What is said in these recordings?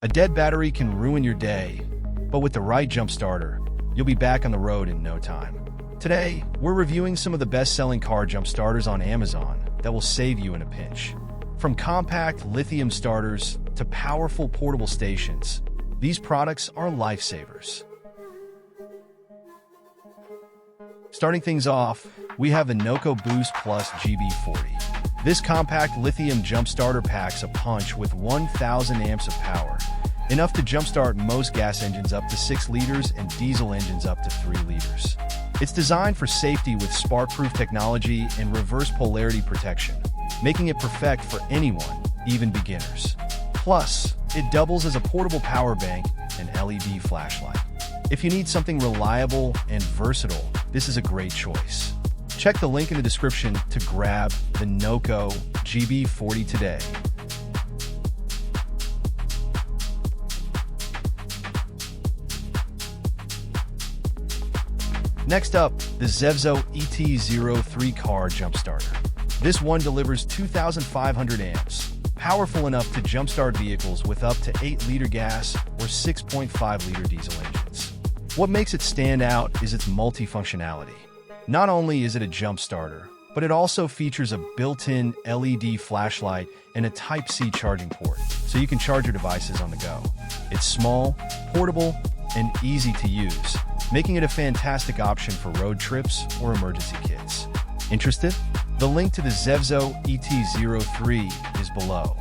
A dead battery can ruin your day, but with the right jump starter, you'll be back on the road in no time. Today, we're reviewing some of the best-selling car jump starters on Amazon that will save you in a pinch. From compact lithium starters to powerful portable stations, these products are lifesavers. Starting things off, we have the NOCO Boost Plus GB40. This compact lithium jump starter packs a punch with 1,000 amps of power, enough to jumpstart most gas engines up to 6 liters and diesel engines up to 3 liters. It's designed for safety with spark-proof technology and reverse polarity protection, making it perfect for anyone, even beginners. Plus, it doubles as a portable power bank and LED flashlight. If you need something reliable and versatile, this is a great choice. Check the link in the description to grab the NOCO GB40 today. Next up, the ZEVZO ET03 car jump starter. This one delivers 2,500 amps, powerful enough to jumpstart vehicles with up to 8-liter gas or 6.5-liter diesel engines. What makes it stand out is its multifunctionality. Not only is it a jump starter, but it also features a built-in LED flashlight and a Type-C charging port, so you can charge your devices on the go. It's small, portable, and easy to use, making it a fantastic option for road trips or emergency kits. Interested? The link to the ZEVZO ET03 is below.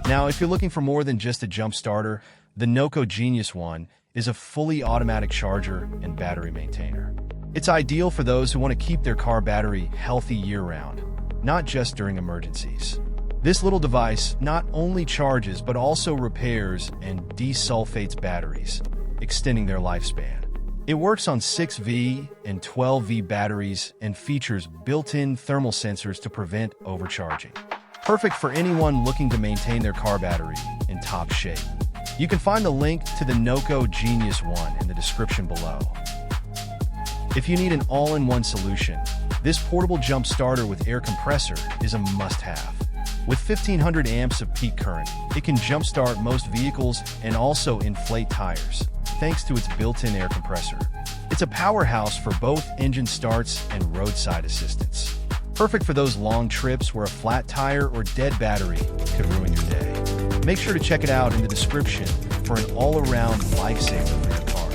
Now, if you're looking for more than just a jump starter, the NOCO Genius One is a fully automatic charger and battery maintainer. It's ideal for those who want to keep their car battery healthy year-round, not just during emergencies. This little device not only charges but also repairs and desulfates batteries, extending their lifespan. It works on 6V and 12V batteries and features built-in thermal sensors to prevent overcharging. Perfect for anyone looking to maintain their car battery in top shape. You can find the link to the NOCO Genius One in the description below. If you need an all-in-one solution, this portable jump starter with air compressor is a must-have. With 1,500 amps of peak current, it can jumpstart most vehicles and also inflate tires, thanks to its built-in air compressor. It's a powerhouse for both engine starts and roadside assistance. Perfect for those long trips where a flat tire or dead battery could ruin your day. Make sure to check it out in the description for an all-around lifesaver for your car.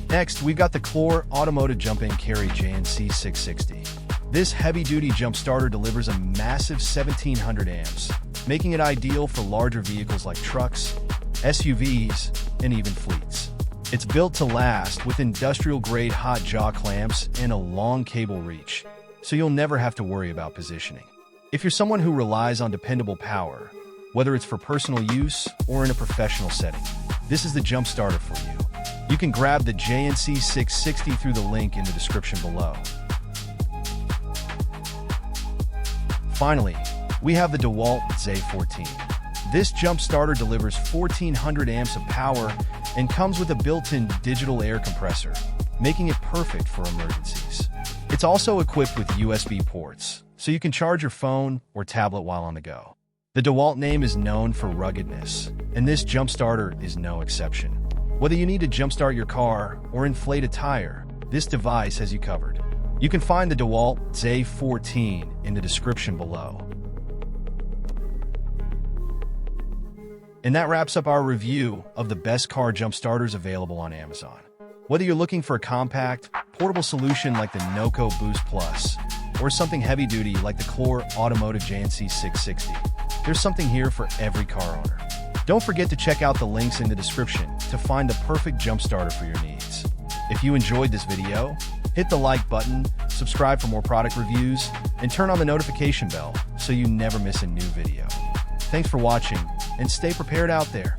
Next, we've got the Clore Automotive Jump-In Carry JNC 660. This heavy-duty jump starter delivers a massive 1,700 amps, making it ideal for larger vehicles like trucks, SUVs, and even fleets. It's built to last with industrial-grade hot jaw clamps and a long cable reach, so you'll never have to worry about positioning. If you're someone who relies on dependable power, whether it's for personal use or in a professional setting, this is the jump starter for you. You can grab the JNC 660 through the link in the description below. Finally, we have the DEWALT Z14. This jump starter delivers 1,400 amps of power and comes with a built-in digital air compressor, making it perfect for emergencies. It's also equipped with USB ports, so you can charge your phone or tablet while on the go. The DEWALT name is known for ruggedness, and this jump starter is no exception. Whether you need to jumpstart your car or inflate a tire, this device has you covered. You can find the DEWALT Z14 in the description below. And that wraps up our review of the best car jump starters available on Amazon. Whether you're looking for a compact, portable solution like the NOCO Boost Plus, or something heavy-duty like the Clore Automotive JNC 660, there's something here for every car owner. Don't forget to check out the links in the description to find the perfect jump starter for your needs. If you enjoyed this video, hit the like button, subscribe for more product reviews, and turn on the notification bell so you never miss a new video. Thanks for watching, and stay prepared out there.